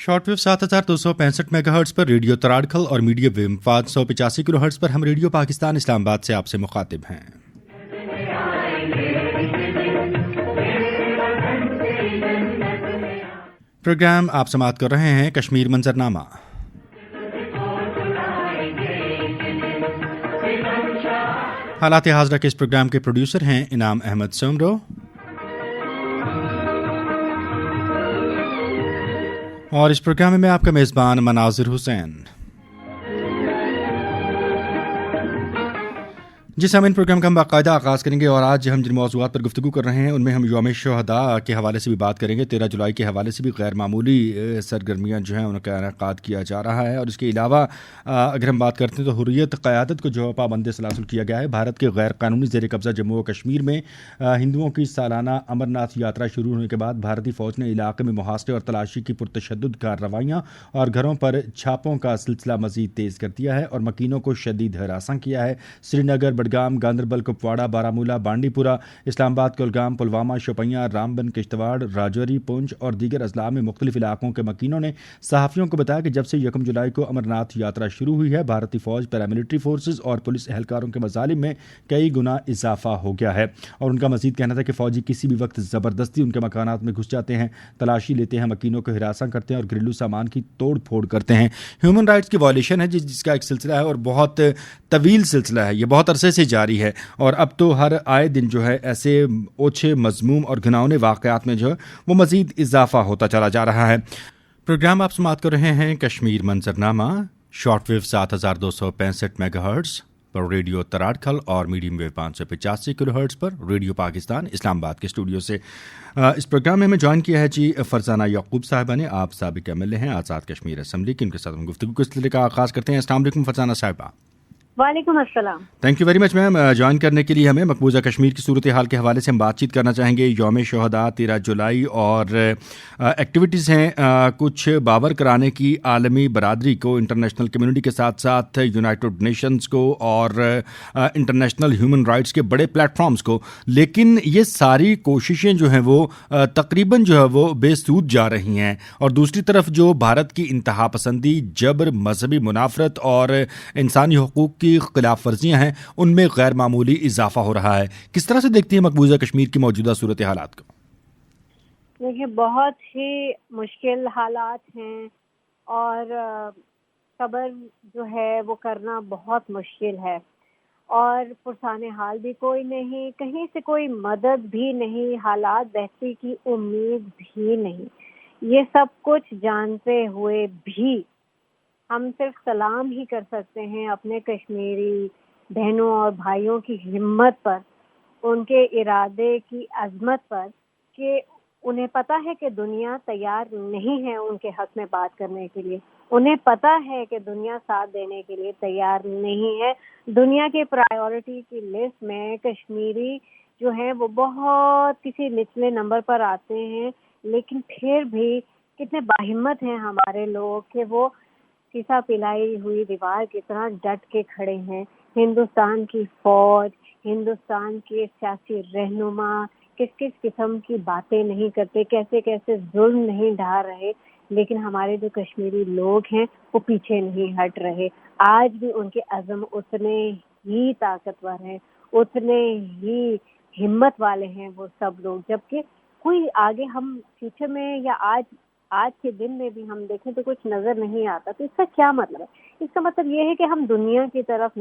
Short wave 7265 megahertz पर radio तराड़खल और medium wave 585 kilohertz पर हम रेडियो पाकिस्तान इस्लामाबाद से आपसे मुखातिब हैं। प्रोग्राम आप समाअत कर रहे हैं कश्मीर मंजरनामा। हालात हाजरा के इस प्रोग्राम के प्रोड्यूसर हैं इनाम अहमद सोमरो और इस प्रोग्राम में मैं आपका मेज़बान मनाजिर हुसैन। जिस हम इन प्रोग्राम का हम बाकायदा आगाज़ करेंगे और आज हम जिन मौज़ूआत पर गुफ्तगू कर रहे हैं उनमें हम यौम शुहदा के हवाले से भी बात करेंगे। 13 जुलाई के हवाले से भी गैर मामूली सरगर्मियाँ जो हैं उनका इनेकाद किया जा रहा है और इसके अलावा अगर हम बात करते हैं तो हुर्रियत क़यादत को जो पाबंद सलासुल किया गया है। भारत के गैर कानूनी ज़ेर कब्ज़ा जम्मू व कश्मीर में हिंदुओं की सालाना अमरनाथ यात्रा शुरू होने के बाद भारतीय फ़ौज ने इलाके में मुहासरे और तलाशी की पुरतशद्दुद कार्रवाइयाँ और घरों पर छापों का सिलसिला मज़ीद तेज़ कर दिया है और मकीनों को शदीद हरासा किया है। श्रीनगर, बडगाम, गांदरबल, कुपवाड़ा, बारामूला, बांडीपुरा, इस्लामाबाद, कुलगाम, पुलवामा, शोपियां, रामबन, किश्तवाड़, राजौरी, पुंछ और दीगर अजला में मुख्तलिफ इलाकों के मकीनों ने सहाफ़ियों को बताया कि जब से 1 जुलाई को अमरनाथ यात्रा शुरू हुई है भारतीय फ़ौज, पैरामिलिट्री फोर्सेज और पुलिस एहलकारों के मज़ालिम में कई गुना इजाफा हो गया है। और उनका मज़ीद कहना था कि फ़ौजी किसी भी वक्त ज़बरदस्ती उनके मकानात में घुस जाते हैं, तलाशी लेते हैं, मकीनों को हिरासा करते हैं और घरेलू सामान की तोड़ फोड़ करते हैं। ह्यूमन राइट्स की वायलेशन है जिसका एक सिलसिला है और बहुत तवील सिलसिला है, ये बहुत अरसे से जारी है और अब तो हर आए दिन जो है ऐसे ओछे, मजमूम और घिनौने वाक़यात में जो है वो मज़ीद इजाफा होता चला जा रहा है। प्रोग्राम आप समाअत कर रहे हैं कश्मीर मंजरनामा शॉर्ट वेव 7265 मेगाहर्ट्ज पर रेडियो तराड़खल और मीडियम वेव 585 किलोहर्ट्ज पर रेडियो पाकिस्तान इस्लामाबाद के स्टूडियो से। इस प्रोग्राम में हमें ज्वाइन किया है जी फरजाना याकूब साहिबा ने। आप साबिक एमएलए हैं आज़ाद कश्मीर असम्बली की। उनके साथ हम गुफ्तगू के सिलसिले का आगाज़ करते हैं। अस्सलाम वालेकुम फरजाना साहिबा। वालेकुम अस्सलाम। Thank you very much ma'am join करने के लिए। हमें मकबूजा कश्मीर की सूरत हाल के हवाले से हम बातचीत करना चाहेंगे। यौम शुहदा 13 जुलाई और एक्टिविटीज़ हैं कुछ बावर कराने की आलमी बरादरी को, इंटरनेशनल कम्युनिटी के साथ साथ यूनाइटेड नेशंस को और इंटरनेशनल ह्यूमन राइट्स के बड़े प्लेटफॉर्म्स को, लेकिन ये सारी कोशिशें जो हैं वो तकरीबन जो है वो बेसूद जा रही हैं। और दूसरी तरफ जो भारत की इंतहा पसंदी, जबर, मजहबी मुनाफरत और इंसानी हुकूक की खिलाफ वर्जियां हैं उनमें गैर मामूली इजाफा हो रहा है। किस तरह से देखती है मकबूजा कश्मीर की मौजूदा सूरत हालात को? देखिए, बहुत ही मुश्किल हालात हैं और सब्र जो है वो करना बहुत मुश्किल है और पुरसाने हाल भी कोई नहीं, कहीं से कोई मदद भी नहीं, हालात बेहतरी की उम्मीद भी नहीं। ये सब कुछ जानते हुए भी हम सिर्फ सलाम ही कर सकते हैं अपने कश्मीरी बहनों और भाइयों की हिम्मत पर, उनके इरादे की अजमत पर, कि उन्हें पता है कि दुनिया तैयार नहीं है उनके हक में बात करने के लिए। उन्हें पता है कि दुनिया साथ देने के लिए तैयार नहीं है। दुनिया के प्रायोरिटी की लिस्ट में कश्मीरी जो है वो बहुत किसी निचले नंबर पर आते हैं, लेकिन फिर भी कितने बाहिम्मत हैं हमारे लोग कि वो सीसा पिलाई हुई दीवार की तरह डट के खड़े हैं। हिंदुस्तान की फौज, हिंदुस्तान के सियासी रहनुमा किस किस किस्म की बातें नहीं करते, कैसे कैसे जुल्म नहीं ढा रहे, लेकिन हमारे जो कश्मीरी लोग हैं वो पीछे नहीं हट रहे। आज भी उनके अज़म उतने ही ताकतवर हैं, उतने ही हिम्मत वाले हैं वो सब लोग। जबकि कोई आगे हम फ्यूचर में या आज के दिन में भी हम देखें तो कुछ नज़र नहीं आता। तो इसका क्या मतलब है? इसका मतलब ये है कि हम दुनिया की तरफ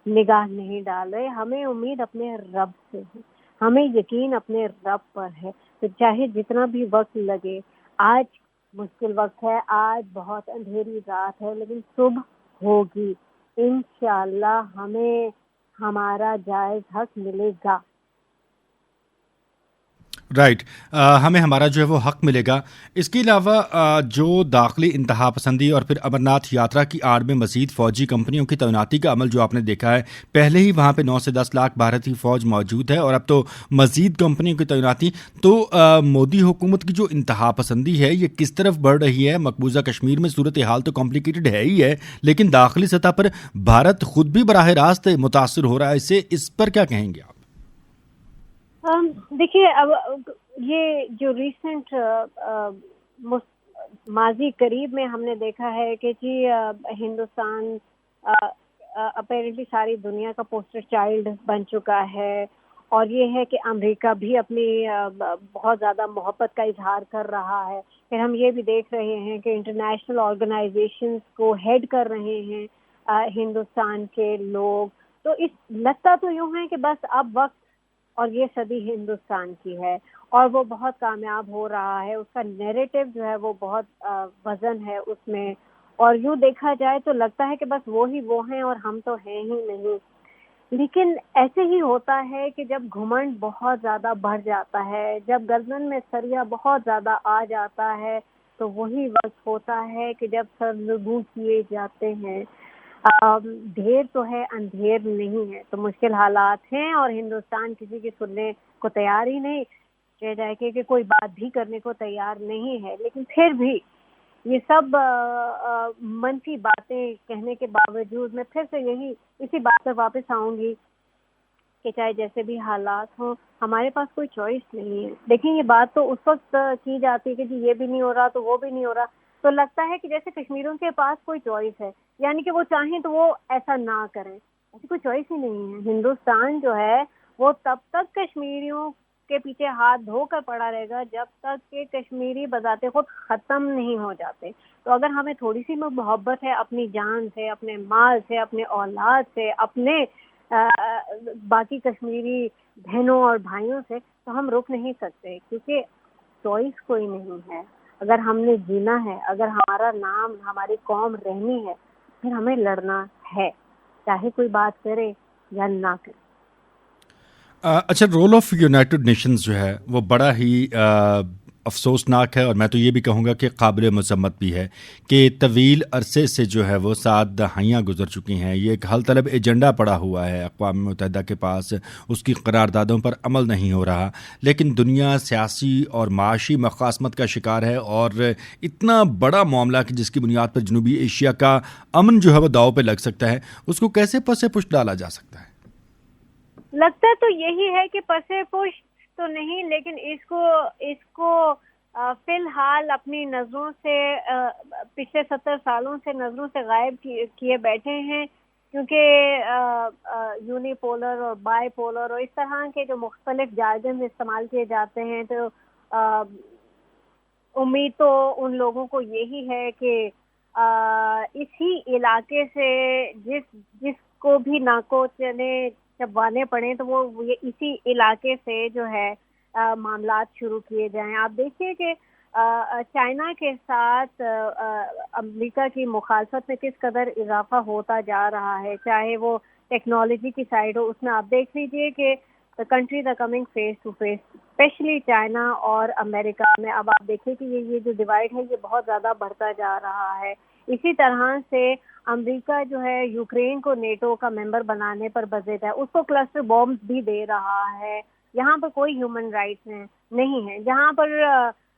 निगाह नहीं डाल रहे। हमें उम्मीद अपने रब से है, हमें यकीन अपने रब पर है। तो चाहे जितना भी वक्त लगे, आज मुश्किल वक्त है, आज बहुत अंधेरी रात है, लेकिन सुबह होगी इंशाअल्लाह। हमें हमारा जायज़ हक मिलेगा। राइट हमें हमारा जो है वो हक मिलेगा। इसके अलावा जो दाखिली इंतहा पसंदी और फिर अमरनाथ यात्रा की आड़ में मज़ीद फ़ौजी कंपनियों की तैनाती का अमल जो आपने देखा है, पहले ही वहाँ पे 9 से 10 लाख भारतीय फ़ौज मौजूद है और अब तो मज़ीद कंपनियों की तैनाती। तो मोदी हुकूमत की जो इंतहा पसंदी है ये किस तरफ बढ़ रही है? मकबूजा कश्मीर में सूरत हाल तो कॉम्प्लिकेटेड है ही है, लेकिन दाखिली सतह पर भारत खुद भी बराह रास्त मुतासर हो रहा है। इस पर क्या कहेंगे आप? देखिए, अब ये जो रिसेंट ماضی قریب میں ہم نے دیکھا ہے کہ جی ہندوستان اپیرنٹلی ساری دنیا کا پوسٹر چائلڈ بن چکا ہے، اور یہ ہے کہ امریکہ بھی اپنی بہت زیادہ محبت کا اظہار کر رہا ہے. پھر ہم یہ بھی دیکھ رہے ہیں کہ انٹرنیشنل آرگنائزیشنز کو ہیڈ کر رہے ہیں ہندوستان کے لوگ. تو اس لگتا تو یوں ہے کہ بس اب وقت اور یہ صدی ہندوستان کی ہے، اور وہ بہت کامیاب ہو رہا ہے. اس کا نیریٹو جو ہے وہ بہت وزن ہے اس میں، اور یوں دیکھا جائے تو لگتا ہے کہ بس وہی وہ ہیں اور ہم تو ہیں ہی نہیں. لیکن ایسے ہی ہوتا ہے کہ جب گھمنڈ بہت زیادہ بڑھ جاتا ہے، جب گردن میں سریا بہت زیادہ آ جاتا ہے، تو وہی وقت ہوتا ہے کہ جب سر نگوں کیے جاتے ہیں. ڈھیر تو ہے، اندھیر نہیں ہے. تو مشکل حالات ہیں اور ہندوستان کسی کی سننے کو تیار ہی نہیں، کہہ جائے کہ کوئی بات بھی کرنے کو تیار نہیں ہے. لیکن پھر بھی یہ سب منفی باتیں کہنے کے باوجود میں پھر سے اسی بات پر واپس آؤں گی کہ چاہے جیسے بھی حالات ہوں، ہمارے پاس کوئی چوائس نہیں ہے. دیکھیں یہ بات تو اس وقت کی جاتی ہے کہ جی یہ بھی نہیں ہو رہا تو وہ بھی نہیں ہو رہا، تو لگتا ہے کہ جیسے کشمیریوں کے پاس کوئی چوائس ہے، یعنی کہ وہ چاہیں تو وہ ایسا نہ کریں. ایسی کوئی چوائس ہی نہیں ہے. ہندوستان جو ہے وہ تب تک کشمیریوں کے پیچھے ہاتھ دھو کر پڑا رہے گا جب تک کہ کشمیری بذات خود ختم نہیں ہو جاتے. تو اگر ہمیں تھوڑی سی محبت ہے اپنی جان سے، اپنے مال سے، اپنے اولاد سے، اپنے باقی کشمیری بہنوں اور بھائیوں سے، تو ہم رک نہیں سکتے، کیونکہ چوائس کوئی نہیں ہے. اگر ہم نے جینا ہے، اگر ہمارا نام، ہماری قوم رہنی ہے، پھر ہمیں لڑنا ہے، چاہے کوئی بات کرے یا نہ کرے. اچھا، رول آف یونائٹڈ نیشنز جو ہے وہ بڑا ہی افسوسناک ہے، اور میں تو یہ بھی کہوں گا کہ قابل مذمت بھی ہے کہ طویل عرصے سے جو ہے وہ 7 دہائیاں گزر چکی ہیں. یہ ایک حل طلب ایجنڈا پڑا ہوا ہے اقوام متحدہ کے پاس، اس کی قراردادوں پر عمل نہیں ہو رہا. لیکن دنیا سیاسی اور معاشی مقاصمت کا شکار ہے، اور اتنا بڑا معاملہ کہ جس کی بنیاد پر جنوبی ایشیا کا امن جو ہے وہ داؤ پہ لگ سکتا ہے، اس کو کیسے پس پش ڈالا جا سکتا ہے؟ لگتا تو یہی ہے کہ پسے پشت تو نہیں، لیکن اس کو فی الحال اپنی نظروں سے پچھلے 70 سالوں سے نظروں سے غائب کیے بیٹھے ہیں، کیونکہ یونی پولر اور بائی پولر اور اس طرح کے جو مختلف جارگن استعمال کیے جاتے ہیں، تو امید تو ان لوگوں کو یہی ہے کہ اسی علاقے سے جس کو بھی ناکو چنے چبوانے پڑیں تو وہ یہ اسی علاقے سے جو ہے معاملات شروع کیے جائیں. آپ دیکھیے کہ چائنا کے ساتھ امریکہ کی مخالفت میں کس قدر اضافہ ہوتا جا رہا ہے، چاہے وہ ٹیکنالوجی کی سائڈ ہو. اس میں آپ دیکھ لیجئے کہ countries are coming face to face, especially China اور امریکہ میں. اب آپ دیکھیں کہ یہ جو ڈیوائڈ ہے یہ بہت زیادہ بڑھتا جا رہا ہے. اسی طرح سے امریکہ جو ہے یوکرین کو نیٹو کا ممبر بنانے پر بضد ہے، اس کو کلسٹر بامز بھی دے رہا ہے. یہاں پر کوئی ہیومن رائٹس نہیں ہے. جہاں پر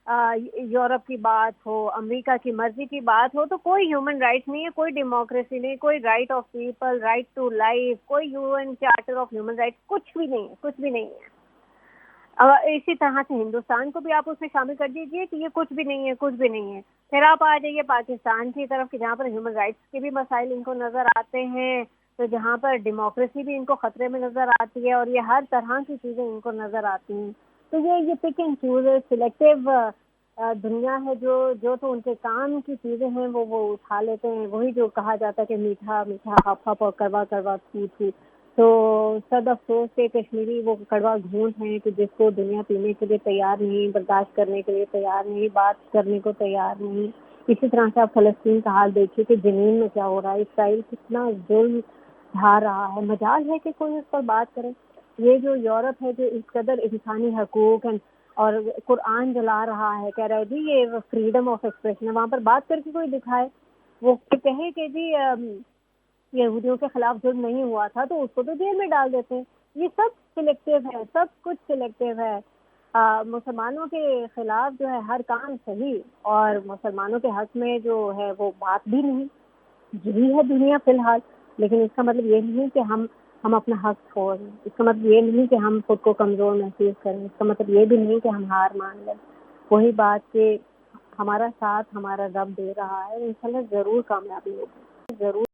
یورپ کی بات ہو، امریکہ کی مرضی کی بات ہو، تو کوئی ہیومن رائٹس نہیں ہے، کوئی ڈیموکریسی نہیں، کوئی right of people, right to life, کوئی UN charter of human rights, کچھ بھی نہیں ہے، کچھ بھی نہیں ہے. اسی طرح سے ہندوستان کو بھی آپ اس میں شامل کر دیجئے کہ یہ کچھ بھی نہیں ہے، کچھ بھی نہیں ہے. پھر آپ آ جائیے پاکستان کی طرف کہ جہاں پر ہیومن رائٹس کے بھی مسائل ان کو نظر آتے ہیں، تو جہاں پر ڈیموکریسی بھی ان کو خطرے میں نظر آتی ہے، اور یہ ہر طرح کی چیزیں ان کو نظر آتی ہیں. تو یہ پک اینڈ چوز سلیکٹیو دنیا ہے، جو تو ان کے کام کی چیزیں ہیں وہ اٹھا لیتے ہیں. وہی جو کہا جاتا ہے کہ میٹھا میٹھا ہپ ہپ اور کڑوا کڑوا تھو تھو. تو صد افسوس کے کشمیری وہ کڑوا گھونٹ ہیں کہ جس کو دنیا پینے کے لیے تیار نہیں، برداشت کرنے کے لیے تیار نہیں، بات کرنے کو تیار نہیں. اسی طرح سے آپ فلسطین کا حال دیکھیے کہ جنین میں کیا ہو رہا ہے، اسرائیل کتنا ظلم ڈھا رہا ہے. مجال ہے کہ کوئی اس پر بات کرے. یہ جو یورپ ہے جو اس قدر انسانی حقوق اور قرآن جلا رہا ہے، کہہ رہے جی یہ فریڈم آف ایکسپریشن ہے، وہاں پر بات کر کے کوئی دکھائے، وہ کہے کہ جی یہودیوں کے خلاف ظلم نہیں ہوا تھا تو اس کو تو جیل میں ڈال دیتے ہیں. یہ سب سلیکٹیو ہے، سب کچھ سلیکٹیو ہے. مسلمانوں کے خلاف جو ہے ہر کام صحیح، اور مسلمانوں کے حق میں جو ہے وہ بات بھی نہیں. یہی ہے دنیا فی الحال. لیکن اس کا مطلب یہ نہیں کہ ہم اپنا حق چھوڑ دیں، اس کا مطلب یہ نہیں کہ ہم خود کو کمزور محسوس کریں، اس کا مطلب یہ بھی نہیں کہ ہم ہار مان لیں. وہی بات کہ ہمارا ساتھ ہمارا رب دے رہا ہے، انشاءاللہ ضرور کامیابی ہوگی، ضرور